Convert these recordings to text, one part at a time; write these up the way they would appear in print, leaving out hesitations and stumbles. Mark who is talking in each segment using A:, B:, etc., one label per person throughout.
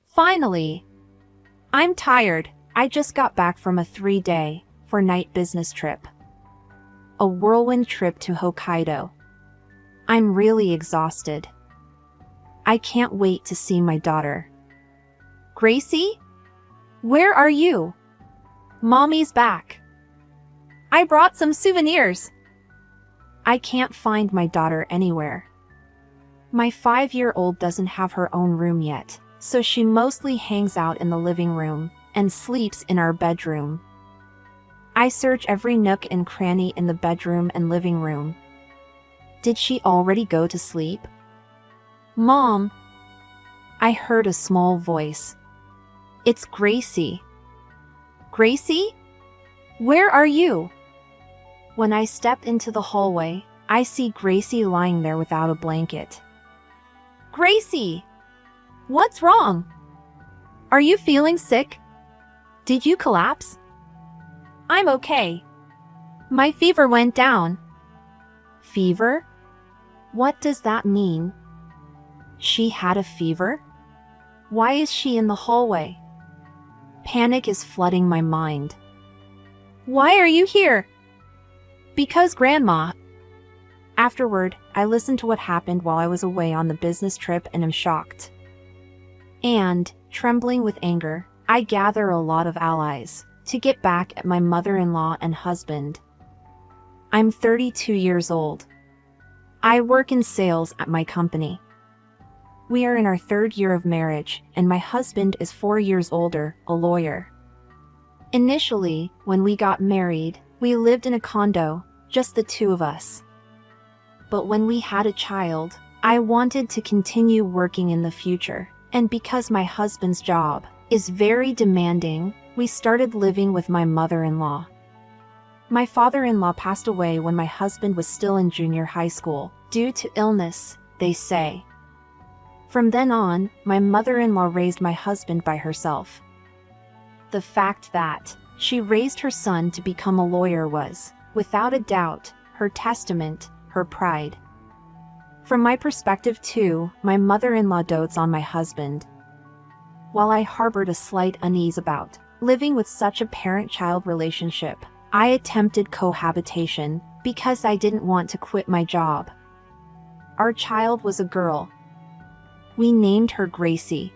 A: Finally! I'm tired. I just got back from a 3-day, 4-night business trip. A whirlwind trip to Hokkaido. I'm really exhausted. I can't wait to see my daughter. Gracie? Where are you? Mommy's back. I brought some souvenirs. I can't find my daughter anywhere. My 5-year-old doesn't have her own room yet, so she mostly hangs out in the living room and sleeps in our bedroom. I search every nook and cranny in the bedroom and living room. Did she already go to sleep? Mom! I heard a small voice. It's Gracie. Gracie? Where are you? When I step into the hallway, I see Gracie lying there without a blanket. Gracie! What's wrong? Are you feeling sick? Did you collapse? I'm okay. My fever went down. Fever? What does that mean? She had a fever? Why is she in the hallway? Panic is flooding my mind. Why are you here? Because Grandma. Afterward, I listened to what happened while I was away on the business trip and am shocked. And, trembling with anger, I gather a lot of allies to get back at my mother-in-law and husband. I'm 32 years old. I work in sales at my company. We are in our 3rd year of marriage, and my husband is 4 years older, a lawyer. Initially, when we got married, we lived in a condo, just the two of us. But when we had a child, I wanted to continue working in the future, and because my husband's job is very demanding, we started living with my mother-in-law. My father-in-law passed away when my husband was still in junior high school, due to illness, they say. From then on, my mother-in-law raised my husband by herself. The fact that she raised her son to become a lawyer was, without a doubt, her testament, her pride. From my perspective too, my mother-in-law dotes on my husband. While I harbored a slight unease about living with such a parent-child relationship, I attempted cohabitation because I didn't want to quit my job. Our child was a girl. We named her Gracie.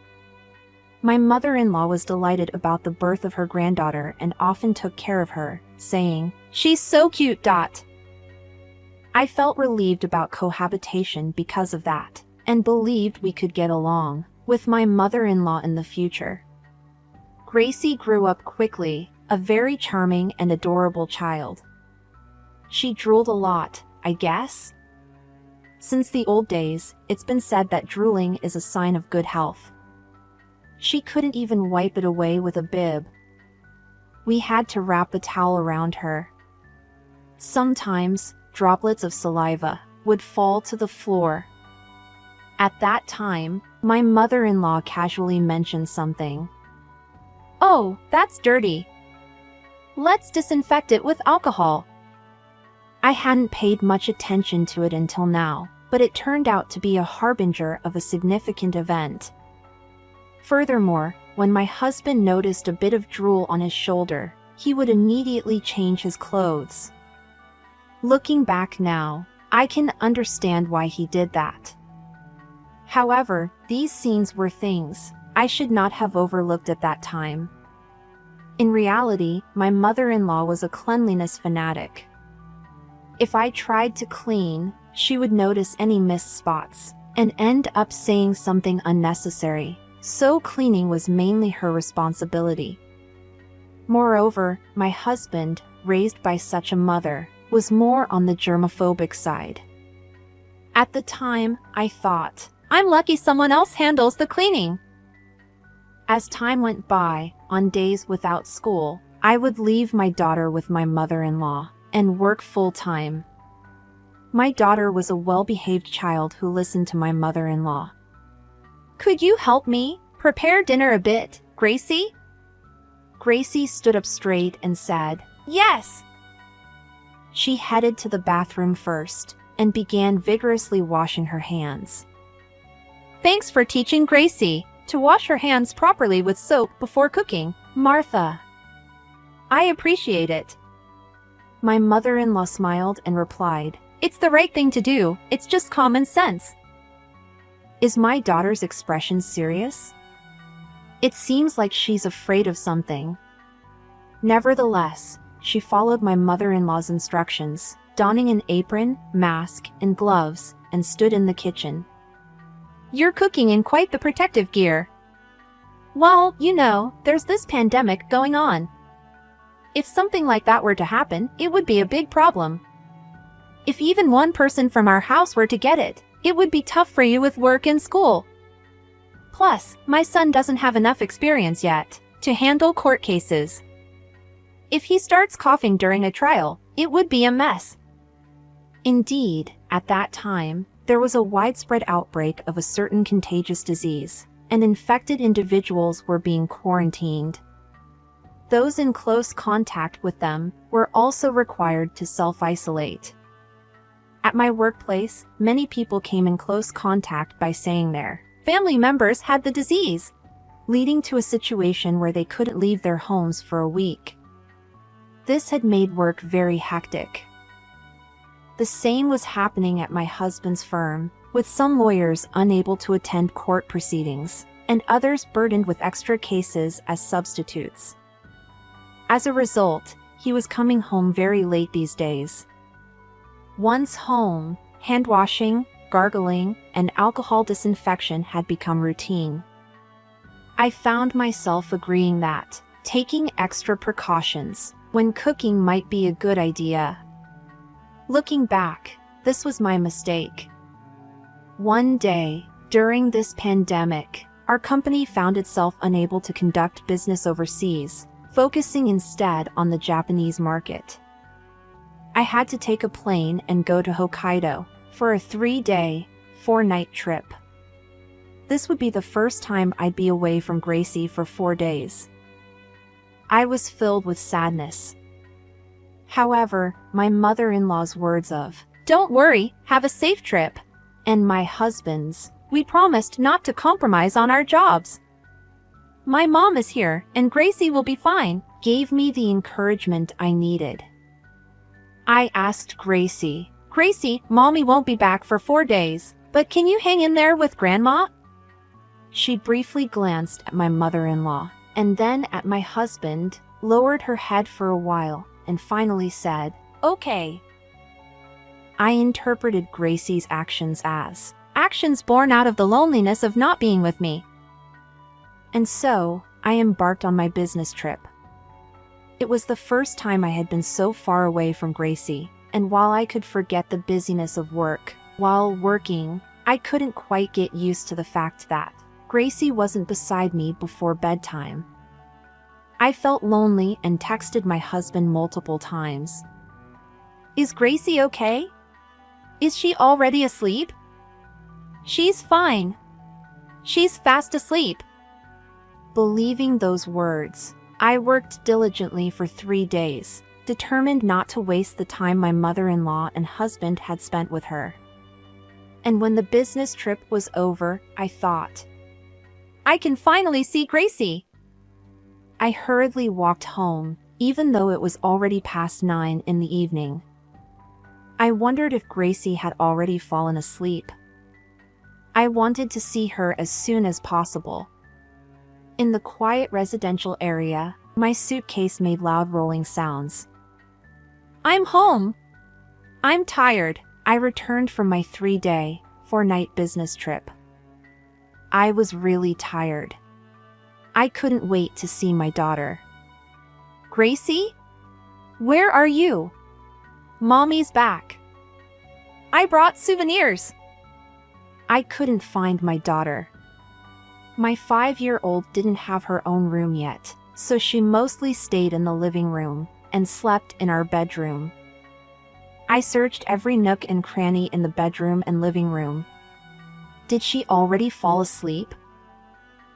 A: My mother-in-law was delighted about the birth of her granddaughter and often took care of her, saying, "She's so cute." I felt relieved about cohabitation because of that, and believed we could get along with my mother-in-law in the future. Gracie grew up quickly, a very charming and adorable child. She drooled a lot, I guess. Since the old days, it's been said that drooling is a sign of good health. She couldn't even wipe it away with a bib. We had to wrap a towel around her. Sometimes, droplets of saliva would fall to the floor. At that time, my mother-in-law casually mentioned something. "Oh, that's dirty. Let's disinfect it with alcohol." I hadn't paid much attention to it until now, but it turned out to be a harbinger of a significant event. Furthermore, when my husband noticed a bit of drool on his shoulder, he would immediately change his clothes. Looking back now, I can understand why he did that. However, these scenes were things I should not have overlooked at that time. In reality, my mother-in-law was a cleanliness fanatic. If I tried to clean, she would notice any missed spots and end up saying something unnecessary, so cleaning was mainly her responsibility. Moreover, my husband, raised by such a mother, was more on the germophobic side. At the time, I thought, I'm lucky someone else handles the cleaning. As time went by, on days without school, I would leave my daughter with my mother-in-law and work full-time. My daughter was a well-behaved child who listened to my mother-in-law. "Could you help me prepare dinner a bit, Gracie?" Gracie stood up straight and said, "Yes." She headed to the bathroom first and began vigorously washing her hands. "Thanks for teaching Gracie to wash her hands properly with soap before cooking. Martha. I appreciate it. My mother-in-law smiled and replied, It's the right thing to do, it's just common sense. Is my daughter's expression serious? It seems like she's afraid of something. Nevertheless, she followed my mother-in-law's instructions, donning an apron, mask, and gloves, and stood in the kitchen. You're cooking in quite the protective gear. Well, you know, there's this pandemic going on. If something like that were to happen, it would be a big problem. If even one person from our house were to get it would be tough for you with work and school. Plus, my son doesn't have enough experience yet to handle court cases. If he starts coughing during a trial, it would be a mess. Indeed, at that time, there was a widespread outbreak of a certain contagious disease, and infected individuals were being quarantined. Those in close contact with them were also required to self-isolate. At my workplace, many people came in close contact by saying their family members had the disease, leading to a situation where they couldn't leave their homes for a week. This had made work very hectic. The same was happening at my husband's firm, with some lawyers unable to attend court proceedings, and others burdened with extra cases as substitutes. As a result, he was coming home very late these days. Once home, hand washing, gargling, and alcohol disinfection had become routine. I found myself agreeing that taking extra precautions when cooking might be a good idea. Looking back, this was my mistake. One day, during this pandemic, our company found itself unable to conduct business overseas, focusing instead on the Japanese market. I had to take a plane and go to Hokkaido for a 3-day, 4-night trip. This would be the first time I'd be away from Gracie for 4 days. I was filled with sadness. However, my mother-in-law's words of, "Don't worry, have a safe trip," and my husband's, "We promised not to compromise on our jobs. My mom is here, and Gracie will be fine," gave me the encouragement I needed. I asked Gracie, "Gracie, Mommy won't be back for 4 days, but can you hang in there with Grandma?" She briefly glanced at my mother-in-law, and then at my husband, lowered her head for a while, and finally said, "Okay." I interpreted Gracie's actions as actions born out of the loneliness of not being with me. And so, I embarked on my business trip. It was the first time I had been so far away from Gracie, and while I could forget the busyness of work, while working, I couldn't quite get used to the fact that Gracie wasn't beside me before bedtime. I felt lonely and texted my husband multiple times. "Is Gracie okay? Is she already asleep?" "She's fine. She's fast asleep." Believing those words, I worked diligently for 3 days, determined not to waste the time my mother-in-law and husband had spent with her. And when the business trip was over, I thought, I can finally see Gracie. I hurriedly walked home, even though it was already past 9 in the evening. I wondered if Gracie had already fallen asleep. I wanted to see her as soon as possible. In the quiet residential area, my suitcase made loud rolling sounds. "I'm home. I'm tired." I returned from my 3-day, 4-night business trip. I was really tired. I couldn't wait to see my daughter. "Gracie? Where are you?" "Mommy's back. I brought souvenirs." I couldn't find my daughter. My 5-year-old didn't have her own room yet, so she mostly stayed in the living room and slept in our bedroom. I searched every nook and cranny in the bedroom and living room. Did she already fall asleep?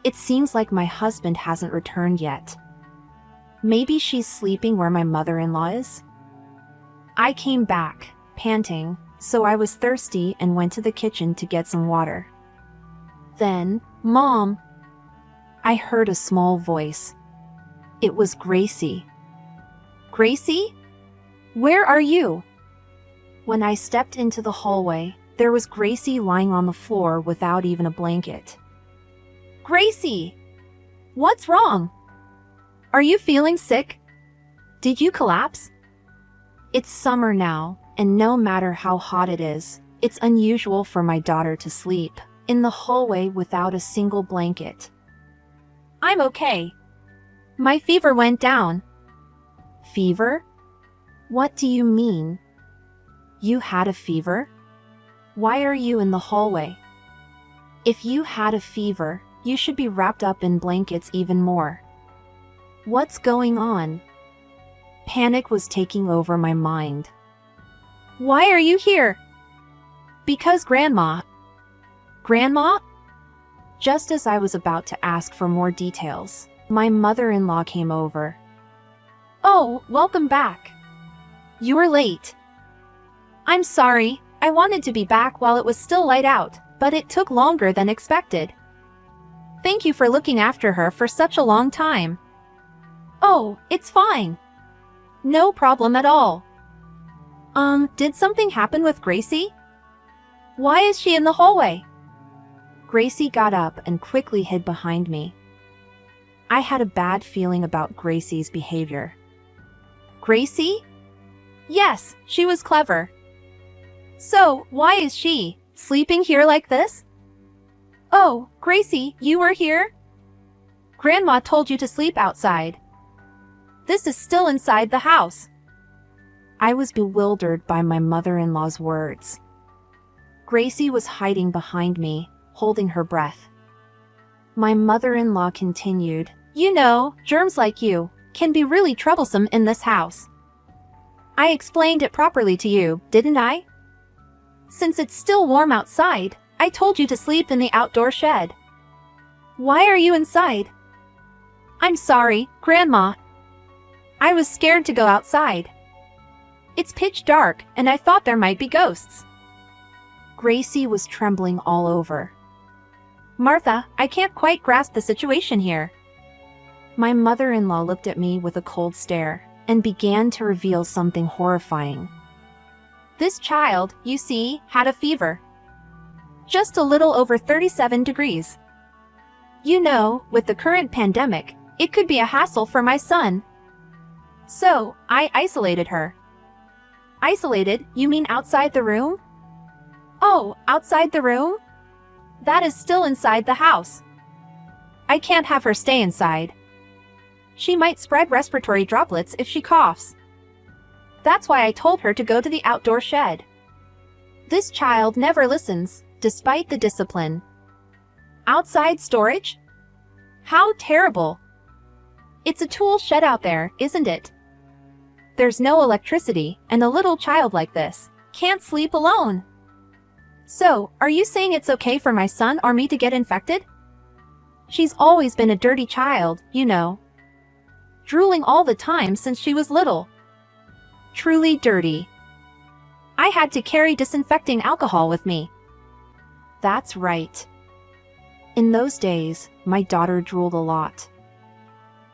A: It seems like my husband hasn't returned yet. Maybe she's sleeping where my mother-in-law is? I came back, panting, so I was thirsty and went to the kitchen to get some water. Then, "Mom, I heard a small voice. It was Gracie. Gracie? Where are you? When I stepped into the hallway, there was Gracie lying on the floor without even a blanket. Gracie! What's wrong? Are you feeling sick? Did you collapse? It's summer now, and no matter how hot it is, it's unusual for my daughter to sleep in the hallway without a single blanket. I'm okay. My fever went down. Fever? What do you mean? You had a fever? Why are you in the hallway? If you had a fever, you should be wrapped up in blankets even more. What's going on? Panic was taking over my mind. Why are you here? Because Grandma. Grandma? Just as I was about to ask for more details, my mother-in-law came over. Oh, welcome back. You were late. I'm sorry, I wanted to be back while it was still light out, but it took longer than expected. Thank you for looking after her for such a long time. Oh, it's fine. No problem at all. Did something happen with Gracie? Why is she in the hallway? Gracie got up and quickly hid behind me. I had a bad feeling about Gracie's behavior. Gracie? Yes, she was clever. So, why is she sleeping here like this? Oh, Gracie, you were here? Grandma told you to sleep outside. This is still inside the house. I was bewildered by my mother-in-law's words. Gracie was hiding behind me, holding her breath. My mother-in-law continued, You know, germs like you can be really troublesome in this house. I explained it properly to you, didn't I? Since it's still warm outside, I told you to sleep in the outdoor shed. Why are you inside? I'm sorry, Grandma. I was scared to go outside. It's pitch dark, and I thought there might be ghosts. Gracie was trembling all over. Martha, I can't quite grasp the situation here. My mother-in-law looked at me with a cold stare and began to reveal something horrifying. This child, you see, had a fever. Just a little over 37 degrees. You know, with the current pandemic, it could be a hassle for my son. So, I isolated her. Isolated, you mean outside the room? Oh, outside the room? That is still inside the house. I can't have her stay inside. She might spread respiratory droplets if she coughs. That's why I told her to go to the outdoor shed. This child never listens, despite the discipline. Outside storage? How terrible. It's a tool shed out there, isn't it? There's no electricity, and a little child like this can't sleep alone. So, are you saying it's okay for my son or me to get infected? She's always been a dirty child, you know. Drooling all the time since she was little. Truly dirty. I had to carry disinfecting alcohol with me. That's right. In those days, my daughter drooled a lot.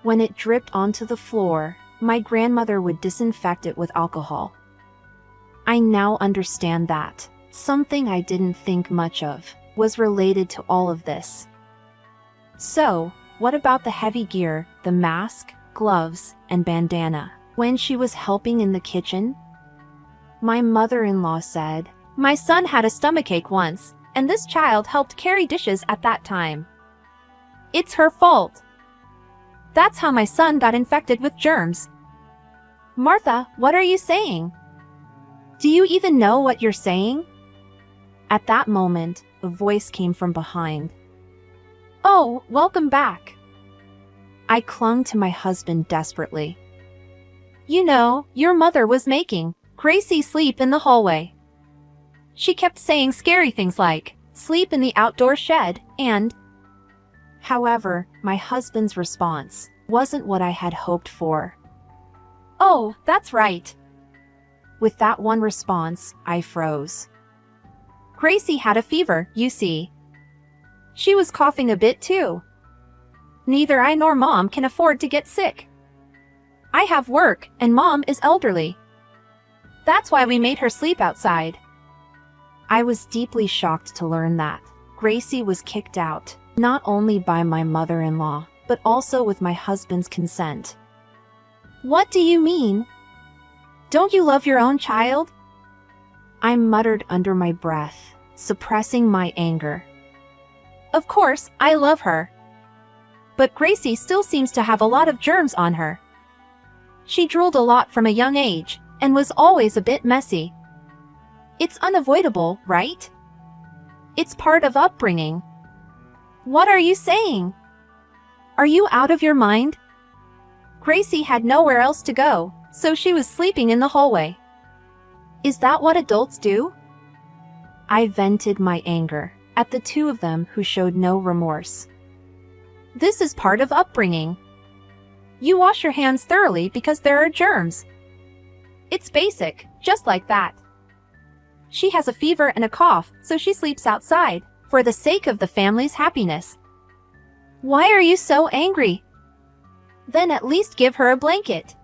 A: When it dripped onto the floor, my grandmother would disinfect it with alcohol. I now understand that something I didn't think much of was related to all of this. So, what about the heavy gear, the mask, gloves, and bandana, when she was helping in the kitchen? My mother-in-law said, My son had a stomachache once, and this child helped carry dishes at that time. It's her fault. That's how my son got infected with germs. Martha, what are you saying? Do you even know what you're saying? At that moment, a voice came from behind. Oh, welcome back. I clung to my husband desperately. You know, your mother was making Gracie sleep in the hallway. She kept saying scary things like, sleep in the outdoor shed, and... However, my husband's response wasn't what I had hoped for. Oh, that's right. With that one response, I froze. Gracie had a fever, you see. She was coughing a bit too. Neither I nor Mom can afford to get sick. I have work, and Mom is elderly. That's why we made her sleep outside. I was deeply shocked to learn that Gracie was kicked out, not only by my mother-in-law, but also with my husband's consent. What do you mean? Don't you love your own child? I muttered under my breath, suppressing my anger. Of course, I love her. But Gracie still seems to have a lot of germs on her. She drooled a lot from a young age, and was always a bit messy. It's unavoidable, right? It's part of upbringing. What are you saying? Are you out of your mind? Gracie had nowhere else to go, so she was sleeping in the hallway. Is that what adults do? I vented my anger at the two of them who showed no remorse. This is part of upbringing. You wash your hands thoroughly because there are germs. It's basic, just like that. She has a fever and a cough, so she sleeps outside, for the sake of the family's happiness. Why are you so angry? Then at least give her a blanket.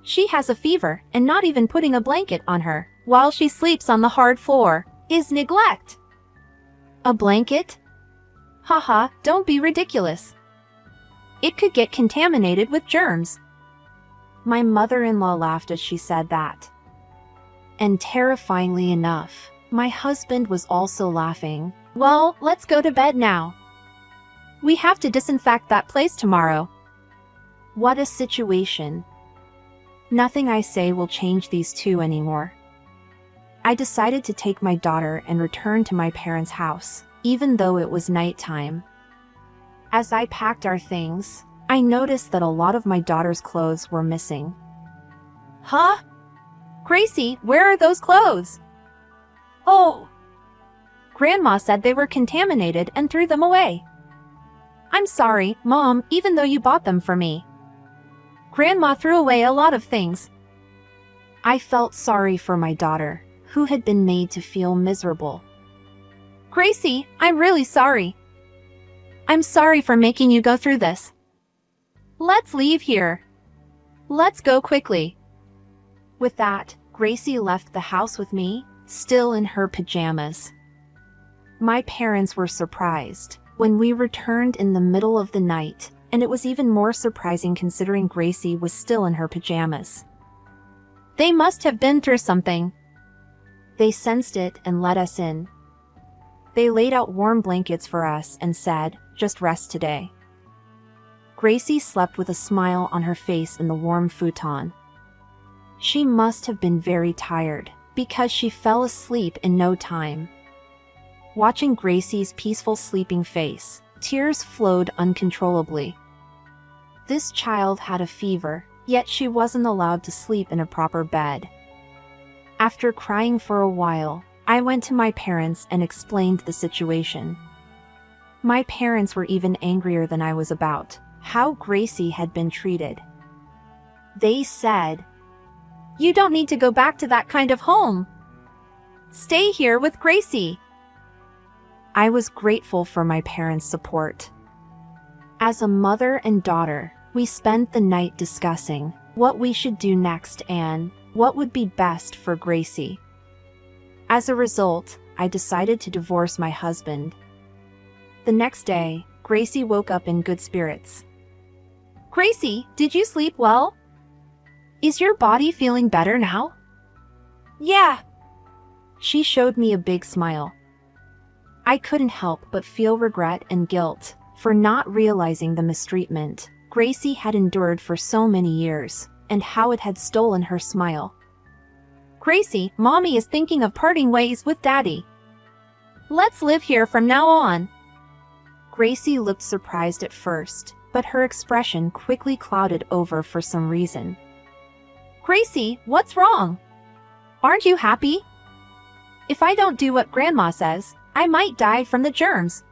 A: She has a fever, and not even putting a blanket on her, while she sleeps on the hard floor, is neglect. A blanket? Haha, don't be ridiculous. It could get contaminated with germs. My mother-in-law laughed as she said that. And terrifyingly enough, my husband was also laughing. Well, let's go to bed now. We have to disinfect that place tomorrow. What a situation. Nothing I say will change these two anymore. I decided to take my daughter and return to my parents' house, even though it was nighttime. As I packed our things, I noticed that a lot of my daughter's clothes were missing. Huh? Gracie, where are those clothes? Oh! Grandma said they were contaminated and threw them away. I'm sorry, Mom, even though you bought them for me. Grandma threw away a lot of things. I felt sorry for my daughter, who had been made to feel miserable. Gracie, I'm really sorry. I'm sorry for making you go through this. Let's leave here. Let's go quickly. With that, Gracie left the house with me, still in her pajamas. My parents were surprised when we returned in the middle of the night, and it was even more surprising considering Gracie was still in her pajamas. They must have been through something. They sensed it and let us in. They laid out warm blankets for us and said, "Just rest today." Gracie slept with a smile on her face in the warm futon. She must have been very tired, because she fell asleep in no time. Watching Gracie's peaceful sleeping face, tears flowed uncontrollably. This child had a fever, yet she wasn't allowed to sleep in a proper bed. After crying for a while, I went to my parents and explained the situation. My parents were even angrier than I was about how Gracie had been treated. They said, "You don't need to go back to that kind of home. Stay here with Gracie." I was grateful for my parents' support. As a mother and daughter, we spent the night discussing what we should do next and what would be best for Gracie. As a result, I decided to divorce my husband. The next day, Gracie woke up in good spirits. Gracie, did you sleep well? Is your body feeling better now? Yeah. She showed me a big smile. I couldn't help but feel regret and guilt for not realizing the mistreatment Gracie had endured for so many years, and how it had stolen her smile. Gracie, Mommy is thinking of parting ways with Daddy. Let's live here from now on. Gracie looked surprised at first, but her expression quickly clouded over for some reason. Gracie, what's wrong? Aren't you happy? If I don't do what Grandma says, I might die from the germs.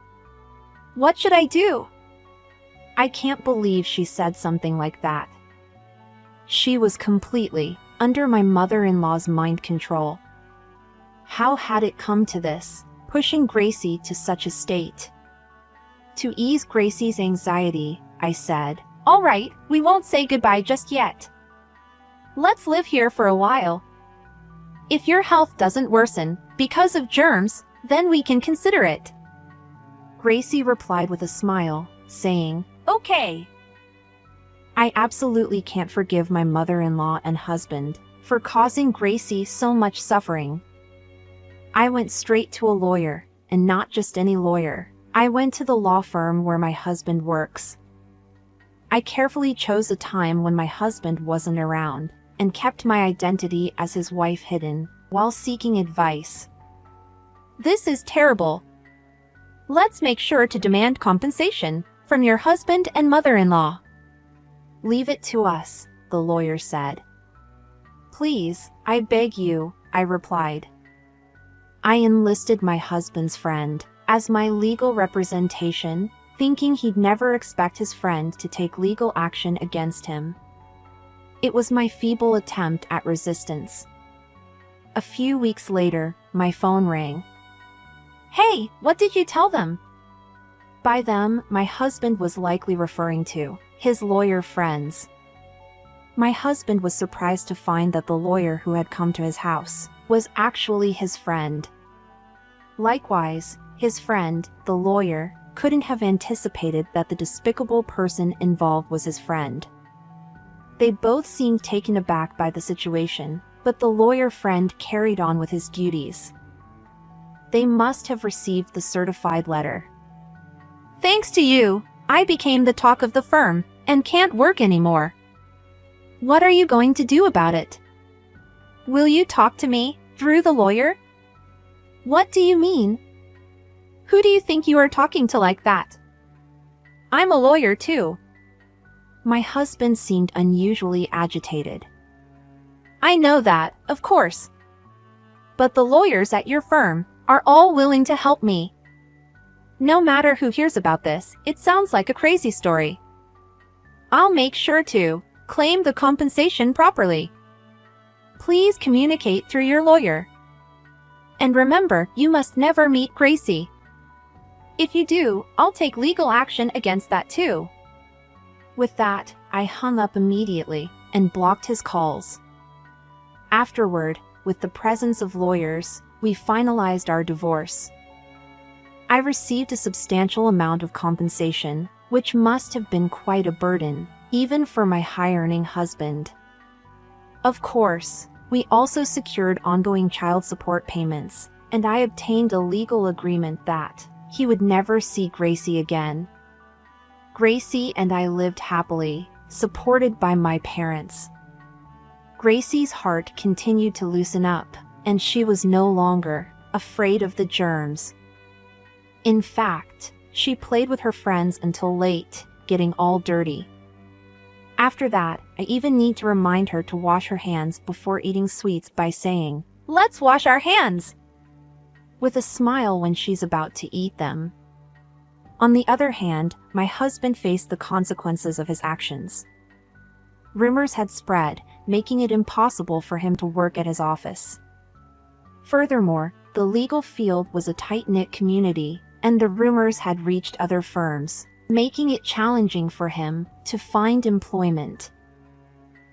A: What should I do? I can't believe she said something like that. She was completely under my mother-in-law's mind control. How had it come to this, pushing Gracie to such a state? To ease Gracie's anxiety, I said, "All right, we won't say goodbye just yet. Let's live here for a while. If your health doesn't worsen because of germs, then we can consider it." Gracie replied with a smile, saying, "Okay." I absolutely can't forgive my mother-in-law and husband for causing Gracie so much suffering. I went straight to a lawyer, and not just any lawyer. I went to the law firm where my husband works. I carefully chose a time when my husband wasn't around, and kept my identity as his wife hidden, while seeking advice. "This is terrible. Let's make sure to demand compensation from your husband and mother-in-law." "Leave it to us," the lawyer said. "Please, I beg you," I replied. I enlisted my husband's friend as my legal representation, thinking he'd never expect his friend to take legal action against him. It was my feeble attempt at resistance. A few weeks later, my phone rang. "Hey, what did you tell them?" By them, my husband was likely referring to his lawyer friends. My husband was surprised to find that the lawyer who had come to his house was actually his friend. Likewise, his friend, the lawyer, couldn't have anticipated that the despicable person involved was his friend. They both seemed taken aback by the situation, but the lawyer friend carried on with his duties. They must have received the certified letter. "Thanks to you, I became the talk of the firm, and can't work anymore. What are you going to do about it? Will you talk to me through the lawyer?" "What do you mean? Who do you think you are talking to like that? I'm a lawyer too." My husband seemed unusually agitated. "I know that, of course. But the lawyers at your firm are all willing to help me. No matter who hears about this, it sounds like a crazy story. I'll make sure to claim the compensation properly. Please communicate through your lawyer. And remember, you must never meet Gracie. If you do, I'll take legal action against that too." With that, I hung up immediately and blocked his calls. Afterward, with the presence of lawyers, we finalized our divorce. I received a substantial amount of compensation, which must have been quite a burden, even for my high-earning husband. Of course, we also secured ongoing child support payments, and I obtained a legal agreement that he would never see Gracie again. Gracie and I lived happily, supported by my parents. Gracie's heart continued to loosen up, and she was no longer afraid of the germs. In fact, she played with her friends until late, getting all dirty. After that, I even need to remind her to wash her hands before eating sweets by saying, "Let's wash our hands!" with a smile when she's about to eat them. On the other hand, my husband faced the consequences of his actions. Rumors had spread, making it impossible for him to work at his office. Furthermore, the legal field was a tight-knit community, and the rumors had reached other firms, making it challenging for him to find employment.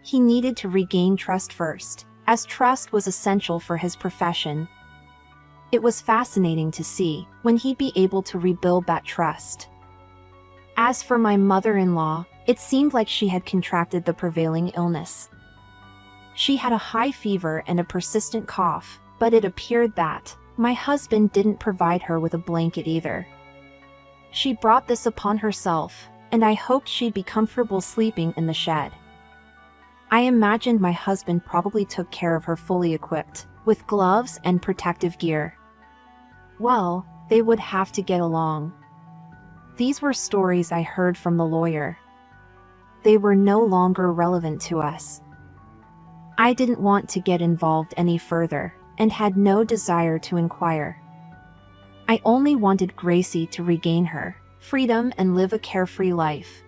A: He needed to regain trust first, as trust was essential for his profession. It was fascinating to see when he'd be able to rebuild that trust. As for my mother-in-law, it seemed like she had contracted the prevailing illness. She had a high fever and a persistent cough, but it appeared that my husband didn't provide her with a blanket either. She brought this upon herself, and I hoped she'd be comfortable sleeping in the shed. I imagined my husband probably took care of her fully equipped, with gloves and protective gear. Well, they would have to get along. These were stories I heard from the lawyer. They were no longer relevant to us. I didn't want to get involved any further, and had no desire to inquire. I only wanted Gracie to regain her freedom and live a carefree life.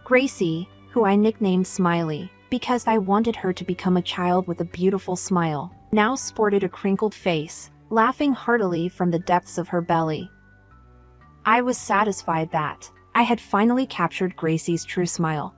A: Gracie, who I nicknamed Smiley, because I wanted her to become a child with a beautiful smile, now sported a crinkled face, laughing heartily from the depths of her belly. I was satisfied that I had finally captured Gracie's true smile.